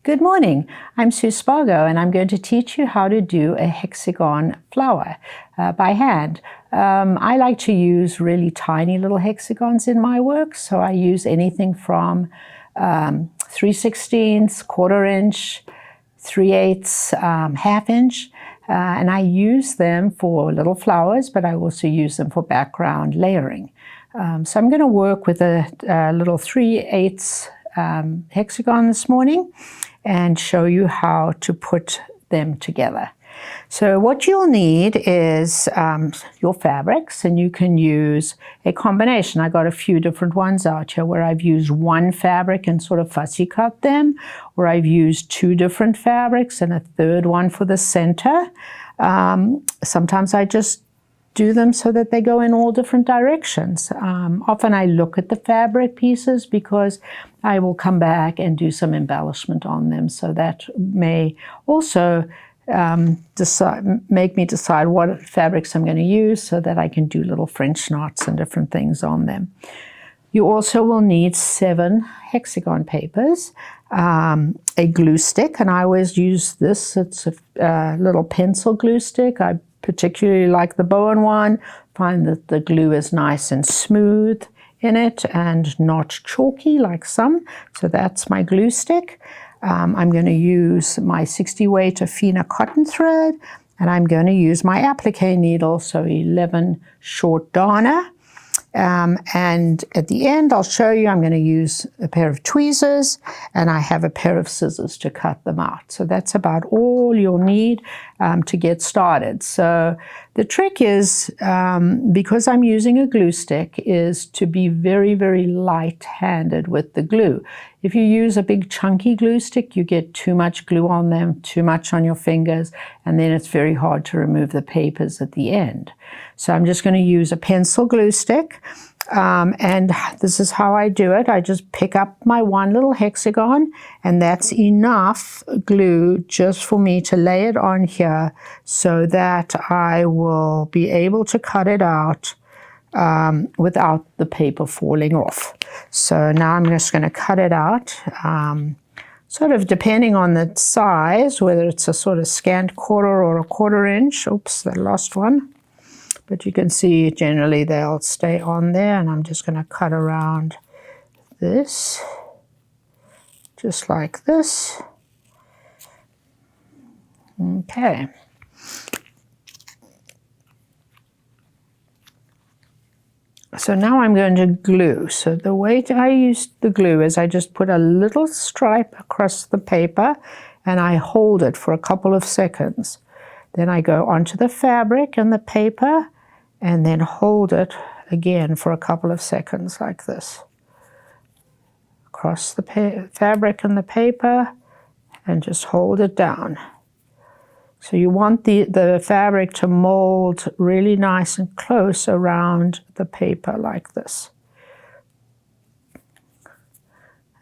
Good morning, I'm Sue Spargo and I'm going to teach you how to do a hexagon flower by hand. I like to use really tiny little hexagons in my work, so I use anything from 3/16, 1/4 inch, 3/8, half inch, and I use them for little flowers, but I also use them for background layering. So I'm going to work with a little 3/8 hexagon this morning and show you how to put them together. So what you'll need is your fabrics, and you can use a combination. I got a few different ones out here where I've used one fabric and sort of fussy cut them, or I've used two different fabrics and a third one for the center. Sometimes I just do them so that they go in all different directions. Often I look at the fabric pieces because I will come back and do some embellishment on them, so that may also make me decide what fabrics I'm going to use so that I can do little French knots and different things on them. You also will need 7 hexagon papers, a glue stick, and I always use this. It's a little pencil glue stick. I particularly like the Bowen one. Find that the glue is nice and smooth in it and not chalky like some. So that's my glue stick. I'm going to use my 60 weight Afina cotton thread, and I'm going to use my applique needle, so 11 short darner. And at the end I'll show you I'm going to use a pair of tweezers, and I have a pair of scissors to cut them out. So that's about all you'll need to get started. So the trick is, because I'm using a glue stick, is to be very, very light-handed with the glue. If you use a big chunky glue stick, you get too much glue on them, too much on your fingers, and then it's very hard to remove the papers at the end. So I'm just going to use a pencil glue stick, and this is how I do it. I just pick up my one little hexagon, and that's enough glue just for me to lay it on here so that I will be able to cut it out without the paper falling off. So now I'm just going to cut it out, sort of depending on the size, whether it's a sort of scant 1/4 or a 1/4 inch. Oops, I lost one. But you can see generally they'll stay on there, and I'm just going to cut around this, just like this. Okay. So now I'm going to glue. So the way I use the glue is I just put a little stripe across the paper and I hold it for a couple of seconds. Then I go onto the fabric and the paper and then hold it again for a couple of seconds like this. Across the fabric and the paper, and just hold it down. So you want the fabric to mold really nice and close around the paper like this.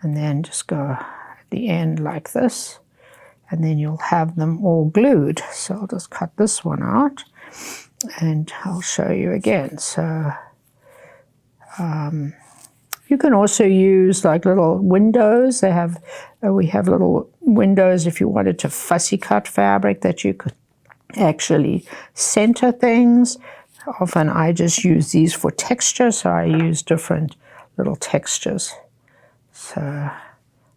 And then just go at the end like this, and then you'll have them all glued. So I'll just cut this one out, and I'll show you again. So you can also use like little windows. We have little windows if you wanted to fussy cut fabric that you could actually center things. Often I just use these for texture, so I use different little textures. So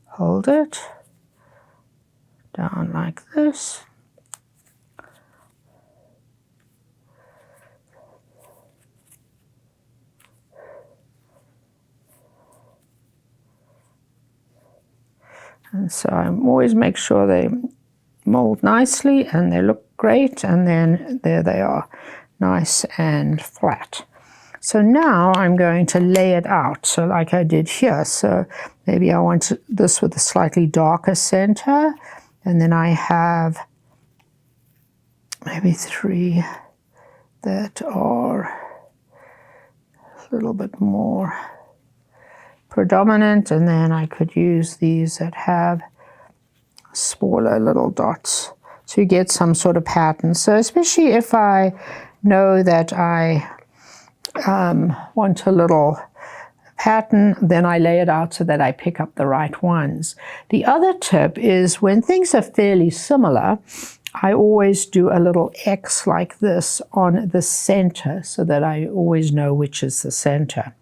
hold it down like this. And so I always make sure they mold nicely and they look great, and then there they are, nice and flat. So now I'm going to lay it out, so like I did here. So maybe I want this with a slightly darker center, and then I have maybe 3 that are a little bit more predominant, and then I could use these that have smaller little dots, so you get some sort of pattern. So especially if I know that I want a little pattern, then I lay it out so that I pick up the right ones. The other tip is when things are fairly similar, I always do a little X like this on the center so that I always know which is the center.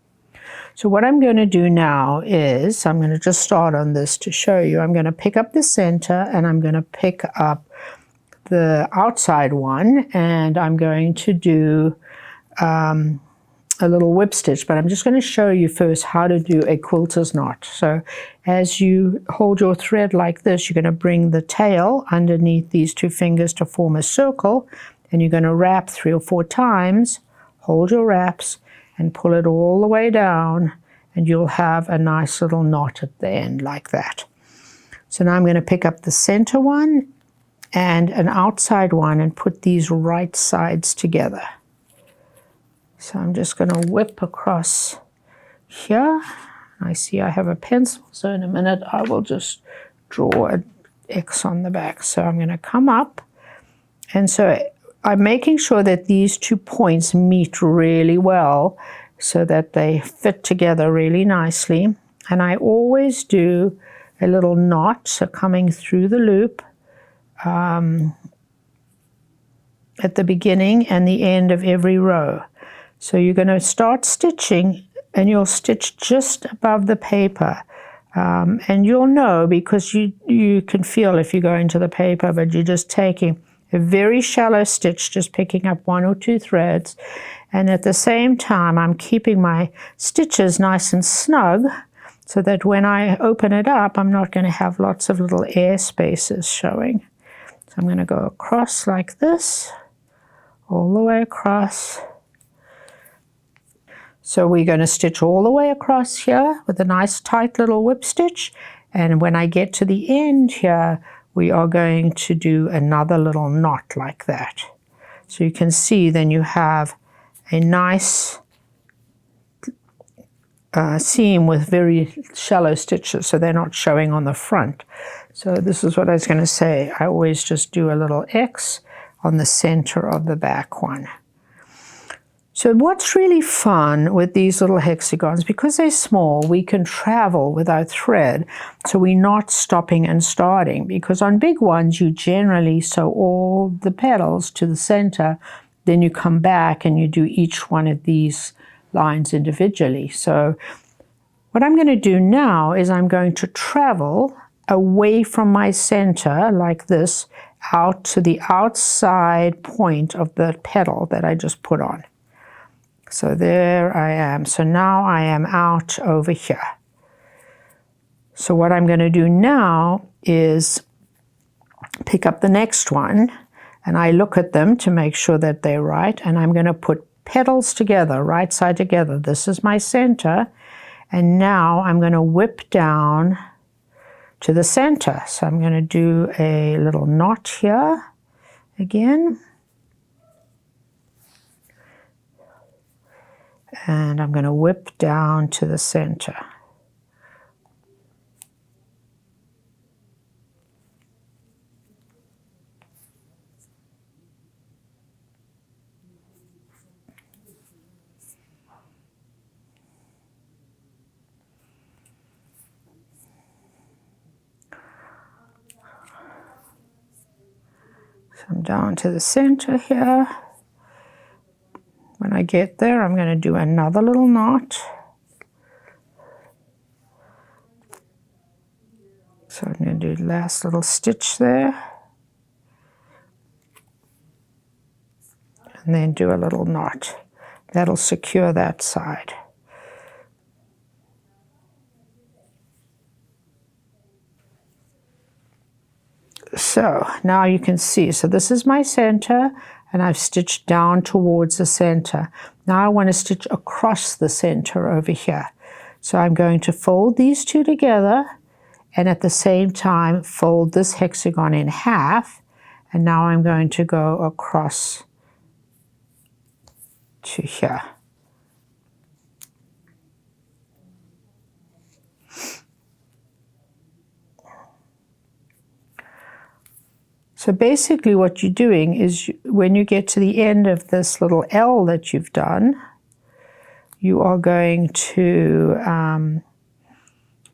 So what I'm going to do now is, I'm going to just start on this to show you. I'm going to pick up the center and I'm going to pick up the outside one, and I'm going to do a little whip stitch, but I'm just going to show you first how to do a quilter's knot. So as you hold your thread like this, you're going to bring the tail underneath these two fingers to form a circle, and you're going to wrap 3 or 4 times, hold your wraps, and pull it all the way down, and you'll have a nice little knot at the end like that. So now I'm going to pick up the center one and an outside one and put these right sides together. So I'm just going to whip across here. I see I have a pencil, so in a minute I will just draw an X on the back. So I'm going to come up, and so I'm making sure that these 2 points meet really well so that they fit together really nicely. And I always do a little knot, so coming through the loop at the beginning and the end of every row. So you're going to start stitching, and you'll stitch just above the paper. And you'll know because you can feel if you go into the paper, but you're just taking a very shallow stitch, just picking up 1 or 2 threads. And at the same time, I'm keeping my stitches nice and snug so that when I open it up, I'm not going to have lots of little air spaces showing. So I'm going to go across like this, all the way across. So we're going to stitch all the way across here with a nice tight little whip stitch. And when I get to the end here, we are going to do another little knot like that. So you can see then you have a nice seam with very shallow stitches, so they're not showing on the front. So this is what I was going to say. I always just do a little X on the center of the back one. So what's really fun with these little hexagons, because they're small, we can travel with our thread, so we're not stopping and starting, because on big ones you generally sew all the petals to the center, then you come back and you do each one of these lines individually. So what I'm going to do now is I'm going to travel away from my center like this out to the outside point of the petal that I just put on. So there I am. So now I am out over here. So what I'm going to do now is pick up the next one, and I look at them to make sure that they're right, and I'm going to put petals together, right side together. This is my center, and now I'm going to whip down to the center. So I'm going to do a little knot here again. And I'm going to whip down to the center. So I'm down to the center here. When I get there, I'm going to do another little knot. So I'm going to do the last little stitch there. And then do a little knot. That'll secure that side. So now you can see, so this is my center, and I've stitched down towards the center. Now I want to stitch across the center over here. So I'm going to fold these 2 together, and at the same time fold this hexagon in half, and now I'm going to go across to here. So basically what you're doing is when you get to the end of this little L that you've done, you are going to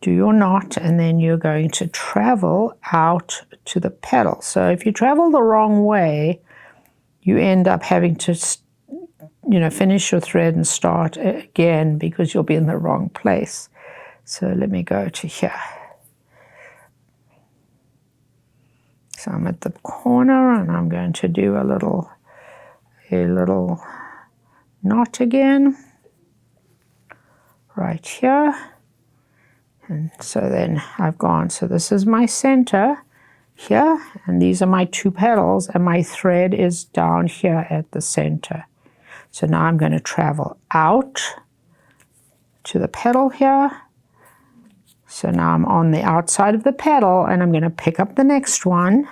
do your knot, and then you're going to travel out to the petal. So if you travel the wrong way, you end up having to, finish your thread and start again because you'll be in the wrong place. So let me go to here. So I'm at the corner, and I'm going to do a little knot again right here. And so then I've gone, so this is my center here, and these are my 2 petals, and my thread is down here at the center. So now I'm going to travel out to the petal here. So now I'm on the outside of the petal, and I'm going to pick up the next one,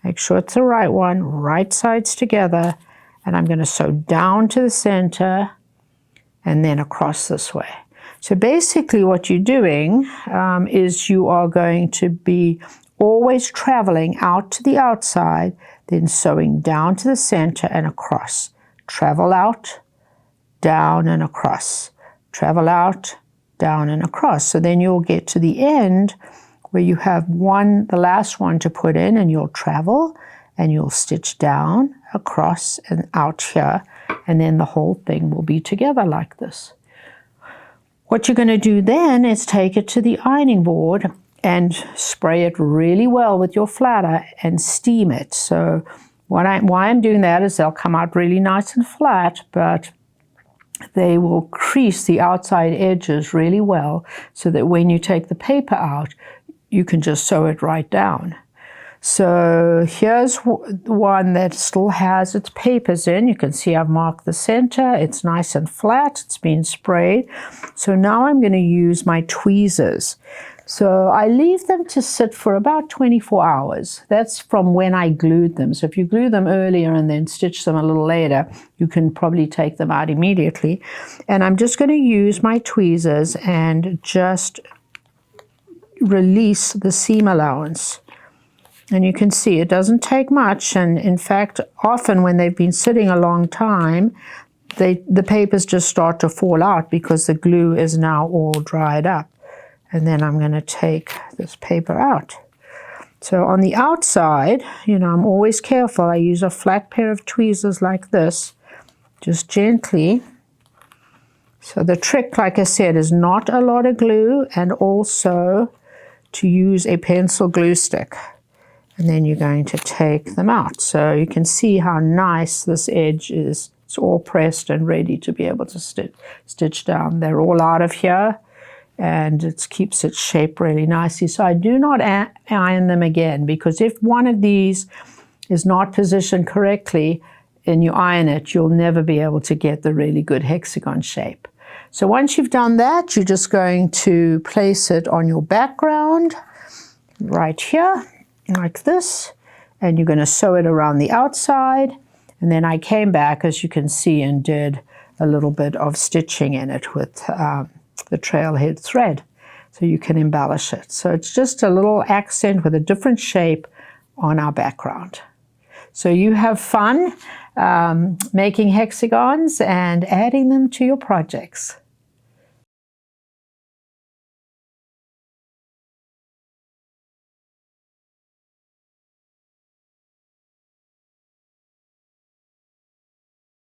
make sure it's the right one, right sides together, and I'm going to sew down to the center and then across this way. So basically what you're doing is you are going to be always traveling out to the outside, then sewing down to the center and across. Travel out, down and across. Travel out, down and across. So then you'll get to the end where you have the last one to put in, and you'll travel and you'll stitch down, across and out here, and then the whole thing will be together like this. What you're going to do then is take it to the ironing board and spray it really well with your flatter and steam it. So why I'm doing that is they'll come out really nice and flat, but they will crease the outside edges really well so that when you take the paper out, you can just sew it right down. So here's one that still has its papers in. You can see I've marked the center. It's nice and flat. It's been sprayed. So now I'm going to use my tweezers. So I leave them to sit for about 24 hours. That's from when I glued them. So if you glue them earlier and then stitch them a little later, you can probably take them out immediately. And I'm just going to use my tweezers and just release the seam allowance. And you can see it doesn't take much, and in fact, often when they've been sitting a long time, the papers just start to fall out because the glue is now all dried up. And then I'm going to take this paper out. So on the outside, I'm always careful. I use a flat pair of tweezers like this, just gently. So the trick, like I said, is not a lot of glue, and also to use a pencil glue stick. And then you're going to take them out. So you can see how nice this edge is. It's all pressed and ready to be able to stitch down. They're all out of here, and it keeps its shape really nicely. So I do not iron them again, because if one of these is not positioned correctly and you iron it, you'll never be able to get the really good hexagon shape. So once you've done that, you're just going to place it on your background right here, like this, and you're going to sew it around the outside. And then I came back, as you can see, and did a little bit of stitching in it with the trailhead thread, so you can embellish it. So it's just a little accent with a different shape on our background. So you have fun making hexagons and adding them to your projects.